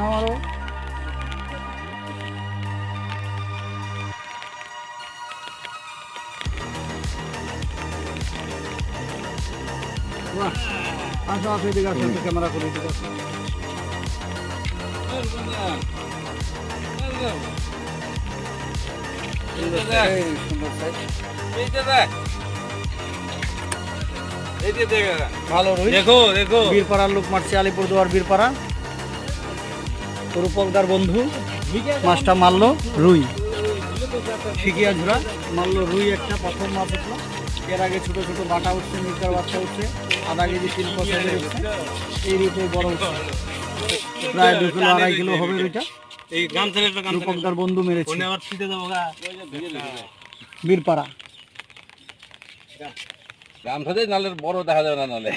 নাও আরো বাহ আসো আসো এদিকে আসো একটু ক্যামেরা করে এদিকে আসো এই সুন্দর সাইজ ভালো রুই দেখো দেখো বীরপাড়ার লোক মারছে আলিপুরদুয়ার বীরপাড়া রূপকদার বন্ধু মাছটা মারলো রুই শিকিয়া ঝুরা মারলো রুই একটা প্রথম মাছ উঠলো এর আগে ছোট ছোট বাটা উঠছে মির্কার বাচ্চা উঠছে আধা কেজি 3 পয়সা উঠছে এই রুইটাই বড় উঠছে প্রায় 2 কিলো 2.5 কিলো হবে রুইটা এই গান ছেড়ে একটা গান রূপকদার বন্ধু মেরেছে ফোনে আবার ছিটে দেবো গা বীরপাড়া গান সাথে নালে বড় দেখা যাবে না নালে